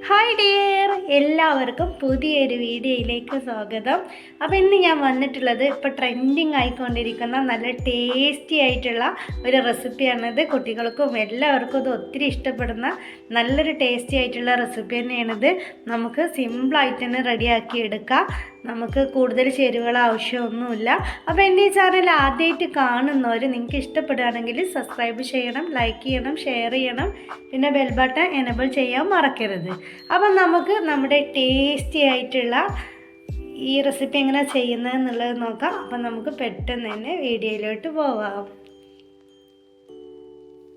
Hi dear, എല്ലാവർക്കും പുതിയൊരു വീഡിയോയിലേക്ക് സ്വാഗതം. അപ്പോൾ ഇന്ന് ഞാൻ വന്നിട്ടുള്ളത് ഇപ്പോൾ ട്രെൻഡിങ് ആയിക്കൊണ്ടിരിക്കുന്ന നല്ല ടേസ്റ്റി ആയിട്ടുള്ള ഒരു റെസിപ്പിയാണിത്. കുട്ടികൾക്കും എല്ലാവർക്കും ഇത് ഒത്തിരി ഇഷ്ടപ്പെടുന്ന നല്ലൊരു ടേസ്റ്റി ആയിട്ടുള്ള റെസിപ്പി തന്നെയാണിത്. നമുക്ക് സിമ്പിളായിട്ട് തന്നെ റെഡിയാക്കി എടുക്കാം. നമുക്ക് കൂടുതൽ ചേരുവകൾ ആവശ്യമൊന്നുമില്ല. അപ്പോൾ എൻ്റെ ഈ ചാനൽ ആദ്യമായിട്ട് കാണുന്നവർ നിങ്ങൾക്ക് ഇഷ്ടപ്പെടുകയാണെങ്കിൽ സബ്സ്ക്രൈബ് ചെയ്യണം, ലൈക്ക് ചെയ്യണം, ഷെയർ ചെയ്യണം, പിന്നെ ബെൽ ബട്ടൺ എനേബിൾ ചെയ്യാൻ മറക്കരുത്. അപ്പം നമുക്ക് നമ്മുടെ ടേസ്റ്റി ആയിട്ടുള്ള ഈ റെസിപ്പി എങ്ങനെ ചെയ്യുന്നത് എന്നുള്ളത് നോക്കാം. അപ്പം നമുക്ക് പെട്ടെന്ന് തന്നെ വീഡിയോയിലോട്ട് പോവാം.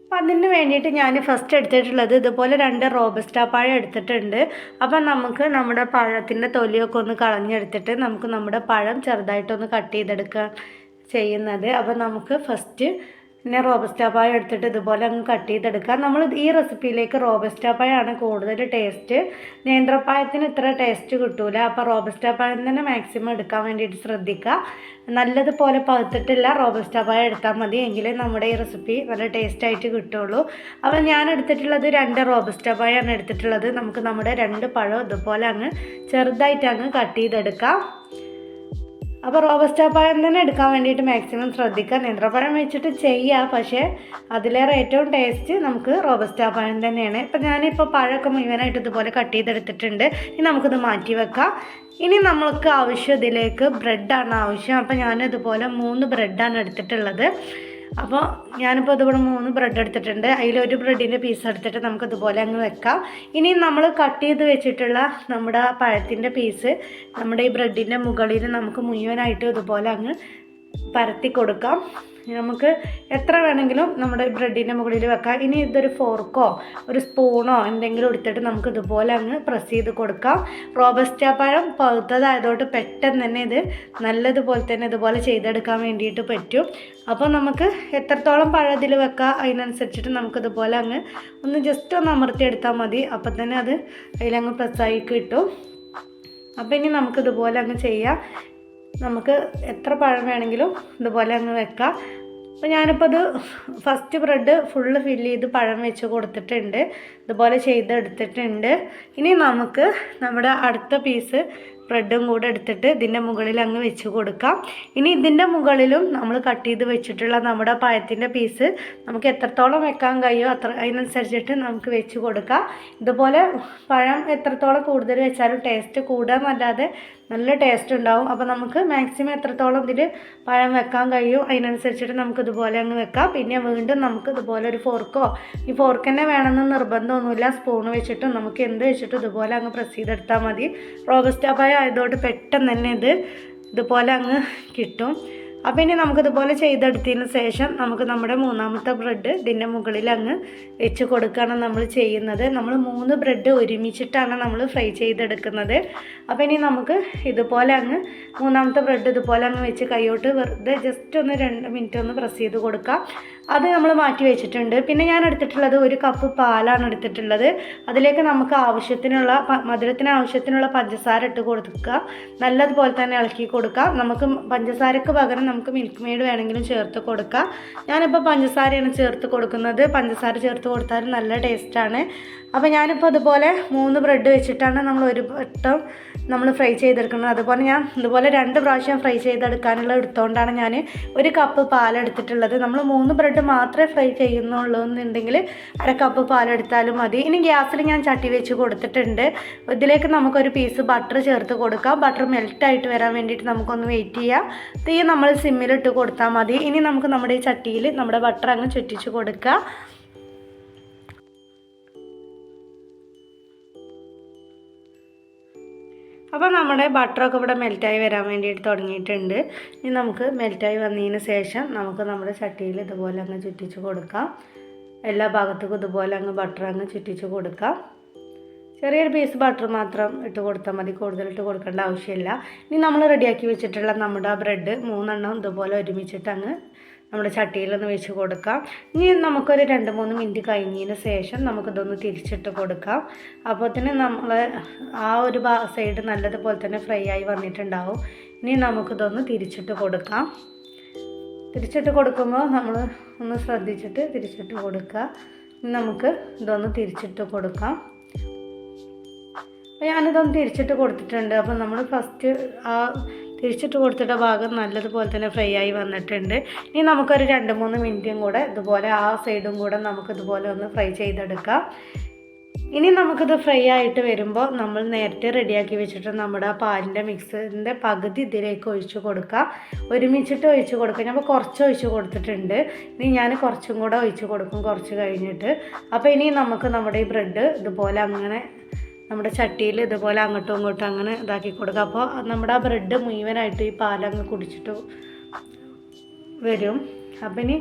അപ്പം അതിന് വേണ്ടിയിട്ട് ഞാൻ ഫസ്റ്റ് എടുത്തിട്ടുള്ളത് ഇതുപോലെ 2 റോബസ്റ്റ പഴം എടുത്തിട്ടുണ്ട്. അപ്പം നമുക്ക് നമ്മുടെ പഴത്തിൻ്റെ തൊലിയൊക്കെ ഒന്ന് കളഞ്ഞെടുത്തിട്ട് നമുക്ക് നമ്മുടെ പഴം ചെറുതായിട്ടൊന്ന് കട്ട് ചെയ്തെടുക്കുക ചെയ്യുന്നത്. അപ്പം നമുക്ക് ഫസ്റ്റ് പിന്നെ റോബസ്റ്റ പഴം എടുത്തിട്ട് ഇതുപോലെ അങ്ങ് കട്ട് ചെയ്തെടുക്കാം. നമ്മൾ ഈ റെസിപ്പിയിലേക്ക് റോബസ്റ്റ പഴമാണ് കൂടുതൽ ടേസ്റ്റ്. നേന്ത്രപ്പഴത്തിന് ഇത്ര ടേസ്റ്റ് കിട്ടൂല. അപ്പോൾ റോബസ്റ്റ പഴം തന്നെ മാക്സിമം എടുക്കാൻ വേണ്ടിയിട്ട് ശ്രദ്ധിക്കുക. നല്ലതുപോലെ പഴുത്തിട്ടില്ല റോബസ്റ്റ പഴം എടുത്താൽ മതി, എങ്കിലേ നമ്മുടെ ഈ റെസിപ്പി നല്ല ടേസ്റ്റായിട്ട് കിട്ടുള്ളൂ. അപ്പോൾ ഞാൻ എടുത്തിട്ടുള്ളത് 2 റോബസ്റ്റ പഴമാണ് എടുത്തിട്ടുള്ളത്. നമുക്ക് നമ്മുടെ 2 പഴം ഇതുപോലെ അങ്ങ് ചെറുതായിട്ട് അങ്ങ് കട്ട് ചെയ്തെടുക്കാം. അപ്പോൾ റോബസ്റ്റ പഴം തന്നെ എടുക്കാൻ വേണ്ടിയിട്ട് മാക്സിമം ശ്രദ്ധിക്കുക. നേന്ത്രപ്പഴം വെച്ചിട്ട് ചെയ്യുക, പക്ഷേ അതിലേറെ ഏറ്റവും ടേസ്റ്റ് നമുക്ക് റോബസ്റ്റ പഴം തന്നെയാണ്. ഇപ്പം ഞാനിപ്പോൾ പഴമൊക്കെ മുഴുവനായിട്ട് ഇതുപോലെ കട്ട് ചെയ്തെടുത്തിട്ടുണ്ട്. ഇനി നമുക്കിത് മാറ്റി വെക്കാം. ഇനി നമ്മൾക്ക് ആവശ്യം ഇതിലേക്ക് ബ്രെഡാണ് ആവശ്യം. അപ്പോൾ ഞാനിതുപോലെ 3 ബ്രെഡാണ് എടുത്തിട്ടുള്ളത്. അപ്പോൾ ഞാനിപ്പോൾ ഇതിവിടെ 3 ബ്രെഡ് എടുത്തിട്ടുണ്ട്. അതിലൊരു ബ്രെഡിൻ്റെ പീസ് എടുത്തിട്ട് നമുക്കിതുപോലെ അങ്ങ് വെക്കാം. ഇനി നമ്മൾ കട്ട് ചെയ്ത് വെച്ചിട്ടുള്ള നമ്മുടെ പഴത്തിൻ്റെ പീസ് നമ്മുടെ ഈ ബ്രെഡിൻ്റെ മുകളിൽ നമുക്ക് മുഴുവനായിട്ട് ഇതുപോലെ അങ്ങ് പരത്തി കൊടുക്കാം. നമുക്ക് എത്ര വേണമെങ്കിലും നമ്മുടെ ബ്രെഡിൻ്റെ മുകളിൽ വെക്കാം. ഇനി ഇതൊരു ഫോർക്കോ ഒരു സ്പൂണോ എന്തെങ്കിലും എടുത്തിട്ട് നമുക്ക് ഇതുപോലെ അങ്ങ് പ്രസ് ചെയ്ത് കൊടുക്കാം. റോബസ്റ്റ പഴം പഴുത്തതായതുകൊണ്ട് പെട്ടെന്ന് തന്നെ ഇത് നല്ലതുപോലെ തന്നെ ഇതുപോലെ ചെയ്തെടുക്കാൻ വേണ്ടിയിട്ട് പറ്റും. അപ്പോൾ നമുക്ക് എത്രത്തോളം പഴം ഇതിൽ വെക്കാം അതിനനുസരിച്ചിട്ട് നമുക്കിതുപോലെ അങ്ങ് ഒന്ന് ജസ്റ്റ് ഒന്ന് അമർത്തിയെടുത്താൽ മതി. അപ്പോൾ തന്നെ അത് അതിലങ്ങ് പ്രസ്സായി കിട്ടും. അപ്പോൾ ഇനി നമുക്കിതുപോലെ അങ്ങ് ചെയ്യാം. നമുക്ക് എത്ര പഴം വേണമെങ്കിലും ഇതുപോലെ അങ്ങ് വെക്കാം. അപ്പോൾ ഞാനിപ്പോൾ ഇത് ഫസ്റ്റ് ബ്രെഡ് ഫുള്ള് ഫില്ല് ചെയ്ത് പഴം വെച്ച് കൊടുത്തിട്ടുണ്ട്, ഇതുപോലെ ചെയ്തെടുത്തിട്ടുണ്ട്. ഇനി നമുക്ക് നമ്മുടെ അടുത്ത പീസ് ബ്രെഡും കൂടെ എടുത്തിട്ട് ഇതിൻ്റെ മുകളിൽ അങ്ങ് വെച്ച് കൊടുക്കാം. ഇനി ഇതിൻ്റെ മുകളിലും നമ്മൾ കട്ട് ചെയ്ത് വെച്ചിട്ടുള്ള നമ്മുടെ പഴത്തിൻ്റെ പീസ് നമുക്ക് എത്രത്തോളം വെക്കാൻ കഴിയുമോ അതിനനുസരിച്ചിട്ട് നമുക്ക് വെച്ച് കൊടുക്കാം. ഇതുപോലെ പഴം എത്രത്തോളം കൂടുതൽ വെച്ചാലും ടേസ്റ്റ് കൂടാന്നല്ലാതെ നല്ല ടേസ്റ്റ് ഉണ്ടാവും. അപ്പോൾ നമുക്ക് മാക്സിമം എത്രത്തോളം ഇതിൽ പഴം വെക്കാൻ കഴിയും അതിനനുസരിച്ചിട്ട് നമുക്ക് ഇതുപോലെ അങ്ങ് വെക്കാം. പിന്നെ വീണ്ടും നമുക്ക് ഇതുപോലെ ഒരു ഫോർക്കോ, ഈ ഫോർക്ക് തന്നെ വേണമെന്ന് നിർബന്ധമൊന്നുമില്ല, സ്പൂൺ വെച്ചിട്ടും നമുക്ക് എന്ത് വെച്ചിട്ടും ഇതുപോലെ അങ്ങ് പ്രസ് ചെയ്തെടുത്താൽ മതി. റോബസ്റ്റ പഴം ആയതുകൊണ്ട് പെട്ടെന്ന് തന്നെ ഇതുപോലെ അങ്ങ് കിട്ടും. അപ്പോൾ ഇനി നമുക്കിതുപോലെ ചെയ്തെടുത്തതിന് ശേഷം നമുക്ക് നമ്മുടെ 3ാമത്തെ ബ്രെഡ് ഇതിൻ്റെ മുകളിൽ അങ്ങ് വെച്ച് കൊടുക്കുകയാണ് നമ്മൾ ചെയ്യുന്നത്. നമ്മൾ 3 ബ്രെഡ് ഒരുമിച്ചിട്ടാണ് നമ്മൾ ഫ്രൈ ചെയ്തെടുക്കുന്നത്. അപ്പോൾ ഇനി നമുക്ക് ഇതുപോലെ അങ്ങ് 3ാമത്തെ ബ്രെഡ് ഇതുപോലെ അങ്ങ് വെച്ച് കൈയോട്ട് വെറുതെ ജസ്റ്റ് ഒന്ന് 2 മിനിറ്റ് ഒന്ന് പ്രസ് ചെയ്ത് കൊടുക്കാം. അത് നമ്മൾ മാറ്റി വെച്ചിട്ടുണ്ട്. പിന്നെ ഞാൻ എടുത്തിട്ടുള്ളത് 1 കപ്പ് പാലാണ് എടുത്തിട്ടുള്ളത്. അതിലേക്ക് നമുക്ക് ആവശ്യത്തിനുള്ള മധുരത്തിന് ആവശ്യത്തിനുള്ള പഞ്ചസാര ഇട്ട് കൊടുക്കുക. നല്ലതുപോലെ തന്നെ ഇളക്കി കൊടുക്കാം. നമുക്ക് പഞ്ചസാരക്ക് പകരം നമുക്ക് മിൽക്ക് മെയ്ഡ് വേണമെങ്കിലും ചേർത്ത് കൊടുക്കാം. ഞാനിപ്പോൾ പഞ്ചസാരയാണ് ചേർത്ത് കൊടുക്കുന്നത്. പഞ്ചസാര ചേർത്ത് കൊടുത്താൽ നല്ല ടേസ്റ്റാണ്. അപ്പോൾ ഞാനിപ്പോൾ അതുപോലെ 3 ബ്രെഡ് വെച്ചിട്ടാണ് നമ്മൾ ഒരു വട്ടം നമ്മൾ ഫ്രൈ ചെയ്തെടുക്കുന്നത്. അതുപോലെ ഞാൻ ഇതുപോലെ 2 പ്രാവശ്യം ഫ്രൈ ചെയ്തെടുക്കാനുള്ള എടുത്തുകൊണ്ടാണ് ഞാൻ 1 കപ്പ് പാലെടുത്തിട്ടുള്ളത്. നമ്മൾ 3 ബ്രെഡ് മാത്രമേ ഫ്രൈ ചെയ്യുന്നുള്ളൂ എന്നുണ്ടെങ്കിൽ 1/2 കപ്പ് പാലെടുത്താലും മതി. ഇനി ഗ്യാസിൽ ഞാൻ ചട്ടി വെച്ച് കൊടുത്തിട്ടുണ്ട്. ഇതിലേക്ക് നമുക്കൊരു പീസ് ബട്ടർ ചേർത്ത് കൊടുക്കാം. ബട്ടർ മെൽറ്റായിട്ട് വരാൻ വേണ്ടിയിട്ട് നമുക്കൊന്ന് വെയിറ്റ് ചെയ്യാം. തീ നമ്മൾ സിമ്മിലിട്ട് കൊടുത്താൽ മതി. ഇനി നമുക്ക് നമ്മുടെ ഈ ചട്ടിയിൽ നമ്മുടെ ബട്ടർ അങ്ങ് ചുറ്റിച്ച് കൊടുക്കുക. അപ്പോൾ നമ്മുടെ ബട്ടറൊക്കെ ഇവിടെ മെൽറ്റായി വരാൻ വേണ്ടിയിട്ട് തുടങ്ങിയിട്ടുണ്ട്. ഇനി നമുക്ക് മെൽറ്റായി വന്നതിന് ശേഷം നമുക്ക് നമ്മുടെ ചട്ടിയിൽ ഇതുപോലെ അങ്ങ് ചുറ്റിച്ച് കൊടുക്കാം. എല്ലാ ഭാഗത്തേക്കും ഇതുപോലെ അങ്ങ് ബട്ടർ അങ്ങ് ചുറ്റിച്ച് കൊടുക്കാം. ചെറിയൊരു പീസ് ബട്ടർ മാത്രം ഇട്ട് കൊടുത്താൽ മതി, കൂടുതൽ ഇട്ട് കൊടുക്കേണ്ട ആവശ്യമില്ല. ഇനി നമ്മൾ റെഡിയാക്കി വെച്ചിട്ടുള്ള നമ്മുടെ ബ്രെഡ് 3 എണ്ണം ഇതുപോലെ ഒരുമിച്ചിട്ട് അങ്ങ് നമ്മുടെ ചട്ടിയിലൊന്ന് വെച്ച് കൊടുക്കാം. ഇനി നമുക്കൊരു 2-3 മിനിറ്റ് കഴിഞ്ഞതിന് ശേഷം നമുക്കിതൊന്ന് തിരിച്ചിട്ട് കൊടുക്കാം. അപ്പോൾ തന്നെ നമ്മൾ ആ ഒരു സൈഡ് നല്ലതുപോലെ തന്നെ ഫ്രൈ ആയി വന്നിട്ടുണ്ടാവും. ഇനി നമുക്കിതൊന്ന് തിരിച്ചിട്ട് കൊടുക്കാം. തിരിച്ചിട്ട് കൊടുക്കുമ്പോൾ നമ്മൾ ഒന്ന് ശ്രദ്ധിച്ചിട്ട് തിരിച്ചിട്ട് കൊടുക്കുക. ഇനി നമുക്ക് ഇതൊന്ന് തിരിച്ചിട്ട് കൊടുക്കാം. ഞാനിതൊന്ന് തിരിച്ചിട്ട് കൊടുത്തിട്ടുണ്ട്. അപ്പം നമ്മൾ ഫസ്റ്റ് ആ തിരിച്ചിട്ട് കൊടുത്തിട്ട ഭാഗം നല്ലതുപോലെ തന്നെ ഫ്രൈ ആയി വന്നിട്ടുണ്ട്. ഇനി നമുക്കൊരു 2-3 മിനിറ്റും കൂടെ ഇതുപോലെ ആ സൈഡും കൂടെ നമുക്കിതുപോലെ ഒന്ന് ഫ്രൈ ചെയ്തെടുക്കാം. ഇനി നമുക്കിത് ഫ്രൈ ആയിട്ട് വരുമ്പോൾ നമ്മൾ നേരത്തെ റെഡിയാക്കി വെച്ചിട്ട് നമ്മുടെ പാലിൻ്റെ മിക്സിൻ്റെ പകുതി ഇതിലേക്ക് ഒഴിച്ച് കൊടുക്കുക. ഒരുമിച്ചിട്ട് ഒഴിച്ച് കൊടുക്കുക. ഞാൻ കുറച്ച് ഒഴിച്ച് കൊടുത്തിട്ടുണ്ട്. ഇനി ഞാൻ കുറച്ചും കൂടെ ഒഴിച്ച് കൊടുക്കും കുറച്ച് കഴിഞ്ഞിട്ട്. അപ്പോൾ ഇനി നമുക്ക് നമ്മുടെ ഈ ബ്രെഡ് ഇതുപോലെ അങ്ങനെ നമ്മുടെ ചട്ടിയിൽ ഇതുപോലെ അങ്ങോട്ടും ഇങ്ങോട്ടും അങ്ങനെ ഇതാക്കി കൊടുക്കുക. അപ്പോൾ നമ്മുടെ ആ ബ്രെഡ് മുഴുവനായിട്ട് ഈ പാലങ്ങ് കുടിച്ചിട്ട് വരും. അപ്പം ഇനി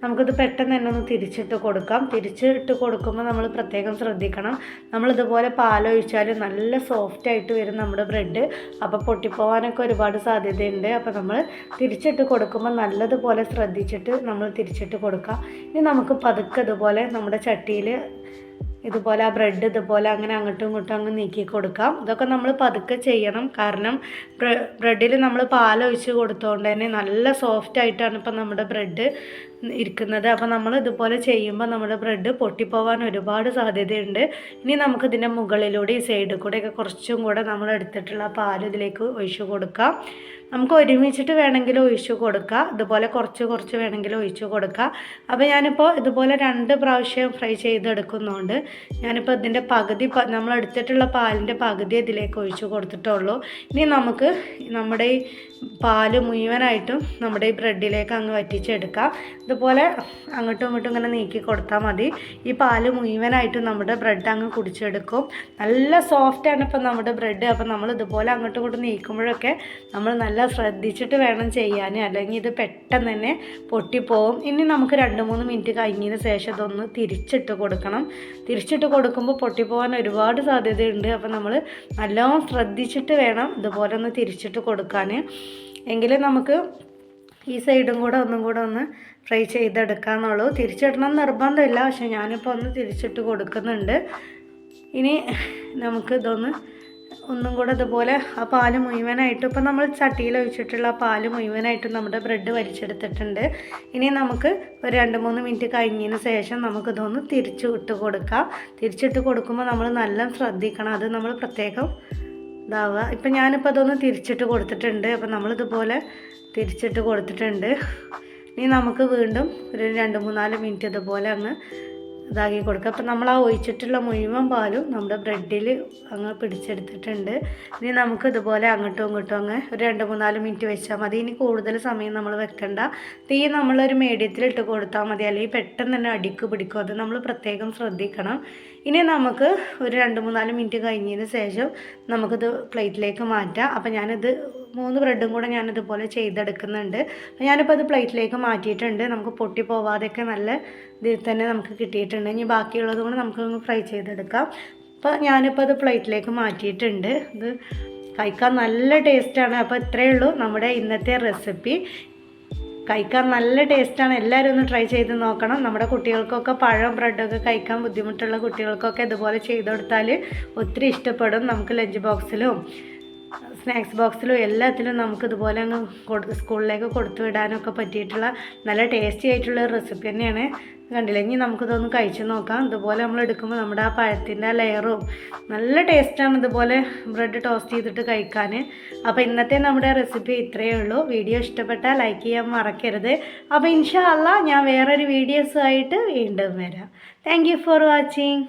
നമുക്കിത് പെട്ടെന്ന് തന്നെ ഒന്ന് തിരിച്ചിട്ട് കൊടുക്കാം. തിരിച്ചിട്ട് കൊടുക്കുമ്പോൾ നമ്മൾ പ്രത്യേകം ശ്രദ്ധിക്കണം. നമ്മളിതുപോലെ പാലൊഴിച്ചാൽ നല്ല സോഫ്റ്റായിട്ട് വരും നമ്മുടെ ബ്രെഡ്. അപ്പോൾ പൊട്ടിപ്പോവാനൊക്കെ ഒരുപാട് സാധ്യതയുണ്ട്. അപ്പോൾ നമ്മൾ തിരിച്ചിട്ട് കൊടുക്കുമ്പോൾ നല്ലതുപോലെ ശ്രദ്ധിച്ചിട്ട് നമ്മൾ തിരിച്ചിട്ട് കൊടുക്കുക. ഇനി നമുക്ക് പതുക്കെ ഇതുപോലെ നമ്മുടെ ചട്ടിയിൽ ഇതുപോലെ ആ ബ്രെഡ് ഇതുപോലെ അങ്ങനെ അങ്ങോട്ടും ഇങ്ങോട്ടും അങ്ങ് നീക്കി കൊടുക്കാം. ഇതൊക്കെ നമ്മൾ പതുക്കെ ചെയ്യണം. കാരണം ബ്രെഡിൽ നമ്മൾ പാലൊഴിച്ച് കൊടുത്തുകൊണ്ട് തന്നെ നല്ല സോഫ്റ്റ് ആയിട്ടാണ് ഇപ്പം നമ്മുടെ ബ്രെഡ് ഇരിക്കുന്നത്. അപ്പോൾ നമ്മൾ ഇതുപോലെ ചെയ്യുമ്പോൾ നമ്മുടെ ബ്രെഡ് പൊട്ടിപ്പോവാൻ ഒരുപാട് സാധ്യതയുണ്ട്. ഇനി നമുക്കിതിൻ്റെ മുകളിലൂടെ ഈ സൈഡിൽ കൂടെയൊക്കെ കുറച്ചും കൂടെ നമ്മൾ എടുത്തിട്ടുള്ള പാൽ ഇതിലേക്ക് ഒഴിച്ച് കൊടുക്കാം. നമുക്ക് ഒരുമിച്ചിട്ട് വേണമെങ്കിൽ ഒഴിച്ച് കൊടുക്കുക. ഇതുപോലെ കുറച്ച് വേണമെങ്കിൽ ഒഴിച്ച് കൊടുക്കുക. അപ്പോൾ ഞാനിപ്പോൾ ഇതുപോലെ 2 പ്രാവശ്യം ഫ്രൈ ചെയ്തെടുക്കുന്നുണ്ട്. ഞാനിപ്പോൾ ഇതിൻ്റെ പകുതി നമ്മൾ എടുത്തിട്ടുള്ള പാലിൻ്റെ പകുതി ഇതിലേക്ക് ഒഴിച്ച് കൊടുത്തിട്ടുള്ളൂ. ഇനി നമുക്ക് നമ്മുടെ ഈ പാല് മുഴുവനായിട്ടും നമ്മുടെ ഈ ബ്രെഡിലേക്ക് അങ്ങ് വറ്റിച്ചെടുക്കാം. ഇതുപോലെ അങ്ങോട്ടും ഇങ്ങോട്ടും ഇങ്ങനെ നീക്കി കൊടുത്താൽ മതി. ഈ പാല് മുഴുവനായിട്ടും നമ്മുടെ ബ്രെഡ് അങ്ങ് കുടിച്ചെടുക്കും. നല്ല സോഫ്റ്റാണ് ഇപ്പം നമ്മുടെ ബ്രെഡ്. അപ്പം നമ്മൾ ഇതുപോലെ അങ്ങോട്ടും ഇങ്ങോട്ടും നീക്കുമ്പോഴൊക്കെ നമ്മൾ നല്ല ശ്രദ്ധിച്ചിട്ട് വേണം ചെയ്യാൻ, അല്ലെങ്കിൽ ഇത് പെട്ടെന്ന് തന്നെ പൊട്ടിപ്പോവും. ഇനി നമുക്ക് 2-3 മിനിറ്റ് കഴിഞ്ഞതിന് ശേഷം ഇതൊന്ന് തിരിച്ചിട്ട് കൊടുക്കണം. തിരിച്ചിട്ട് കൊടുക്കുമ്പോൾ പൊട്ടിപ്പോകാൻ ഒരുപാട് സാധ്യതയുണ്ട്. അപ്പോൾ നമ്മൾ നല്ലോണം ശ്രദ്ധിച്ചിട്ട് വേണം ഇതുപോലെ ഒന്ന് തിരിച്ചിട്ട് കൊടുക്കാൻ. എങ്കിലും നമുക്ക് ഈ സൈഡും കൂടെ ഒന്നും കൂടെ ഒന്ന് ഫ്രൈ ചെയ്തെടുക്കാമെന്നുള്ളൂ. തിരിച്ചിടണം നിർബന്ധമില്ല, പക്ഷെ ഞാനിപ്പോൾ ഒന്ന് തിരിച്ചിട്ട് കൊടുക്കുന്നുണ്ട്. ഇനി നമുക്ക് ഇതൊന്ന് ഒന്നും കൂടെ ഇതുപോലെ ആ പാല് മുഴുവനായിട്ടും ഇപ്പം നമ്മൾ ചട്ടിയിൽ ഒഴിച്ചിട്ടുള്ള ആ പാല് മുഴുവനായിട്ടും നമ്മുടെ ബ്രെഡ് വലിച്ചെടുത്തിട്ടുണ്ട്. ഇനി നമുക്ക് ഒരു 2-3 മിനിറ്റ് കഴിഞ്ഞതിന് ശേഷം നമുക്കിതൊന്ന് തിരിച്ചിട്ട് കൊടുക്കാം. തിരിച്ചിട്ട് കൊടുക്കുമ്പോൾ നമ്മൾ നല്ല ശ്രദ്ധിക്കണം. അത് നമ്മൾ പ്രത്യേകം ഇതാവുക. ഇപ്പം ഞാനിപ്പോൾ അതൊന്ന് തിരിച്ചിട്ട് കൊടുത്തിട്ടുണ്ട്. അപ്പം നമ്മളിതുപോലെ തിരിച്ചിട്ട് കൊടുത്തിട്ടുണ്ട്. ഇനി നമുക്ക് വീണ്ടും ഒരു 2-3-4 മിനിറ്റ് ഇതുപോലെ അങ്ങ് ഇതാക്കി കൊടുക്കുക. അപ്പം നമ്മൾ ആ ഒഴിച്ചിട്ടുള്ള മുഴുവൻ പാലും നമ്മുടെ ബ്രെഡിൽ അങ്ങ് പിടിച്ചെടുത്തിട്ടുണ്ട്. ഇനി നമുക്ക് ഇതുപോലെ അങ്ങോട്ടും ഇങ്ങോട്ടും അങ്ങ് ഒരു 2-3-4 മിനിറ്റ് വെച്ചാൽ മതി. ഇനി കൂടുതൽ സമയം നമ്മൾ വെക്കണ്ട. തീ നമ്മളൊരു മീഡിയത്തിലിട്ട് കൊടുത്താൽ മതി, അല്ലെങ്കിൽ പെട്ടെന്ന് തന്നെ അടിക്ക് പിടിക്കും. അത് നമ്മൾ പ്രത്യേകം ശ്രദ്ധിക്കണം. ഇനി നമുക്ക് ഒരു 2-3-4 മിനിറ്റ് കഴിഞ്ഞതിന് ശേഷം നമുക്കിത് പ്ലേറ്റിലേക്ക് മാറ്റാം. അപ്പം ഞാനിത് 3 ബ്രെഡും കൂടെ ഞാനിതുപോലെ ചെയ്തെടുക്കുന്നുണ്ട്. ഞാനിപ്പോൾ അത് പ്ലേറ്റിലേക്ക് മാറ്റിയിട്ടുണ്ട്. നമുക്ക് പൊട്ടി പോവാതെയൊക്കെ നല്ല ഇതിൽ തന്നെ നമുക്ക് കിട്ടിയിട്ടുണ്ട്. ഇനി ബാക്കിയുള്ളത് കൂടെ നമുക്ക് ഫ്രൈ ചെയ്തെടുക്കാം. അപ്പോൾ ഞാനിപ്പോൾ അത് പ്ലേറ്റിലേക്ക് മാറ്റിയിട്ടുണ്ട്. ഇത് കഴിക്കാൻ നല്ല ടേസ്റ്റാണ്. അപ്പോൾ ഇത്രയേ ഉള്ളൂ നമ്മുടെ ഇന്നത്തെ റെസിപ്പി. കഴിക്കാൻ നല്ല ടേസ്റ്റാണ്. എല്ലാവരും ഒന്ന് ട്രൈ ചെയ്ത് നോക്കണം. നമ്മുടെ കുട്ടികൾക്കൊക്കെ പഴം ബ്രെഡൊക്കെ കഴിക്കാൻ ബുദ്ധിമുട്ടുള്ള കുട്ടികൾക്കൊക്കെ ഇതുപോലെ ചെയ്ത് കൊടുത്താൽ ഒത്തിരി ഇഷ്ടപ്പെടും. നമുക്ക് ലഞ്ച് ബോക്സിലും സ്നാക്സ് ബോക്സിലും എല്ലാത്തിലും നമുക്കിതുപോലെ അങ്ങ് സ്കൂളിലേക്ക് കൊടുത്തു വിടാനൊക്കെ പറ്റിയിട്ടുള്ള നല്ല ടേസ്റ്റി ആയിട്ടുള്ള റെസിപ്പി തന്നെയാണ്. കണ്ടില്ല, ഇനി നമുക്കിതൊന്ന് കഴിച്ച് നോക്കാം. ഇതുപോലെ നമ്മൾ എടുക്കുമ്പോൾ നമ്മുടെ ആ പഴത്തിൻ്റെ ആ ലെയറും നല്ല ടേസ്റ്റാണ് ഇതുപോലെ ബ്രെഡ് ടോസ്റ്റ് ചെയ്തിട്ട് കഴിക്കാൻ. അപ്പോൾ ഇന്നത്തെ നമ്മുടെ റെസിപ്പി ഇത്രയേ ഉള്ളൂ. വീഡിയോ ഇഷ്ടപ്പെട്ടാൽ ലൈക്ക് ചെയ്യാൻ മറക്കരുത്. അപ്പോൾ ഇൻഷാ അള്ളാ ഞാൻ വേറൊരു വീഡിയോസുമായിട്ട് വീണ്ടും വരാം. Thank you for watching.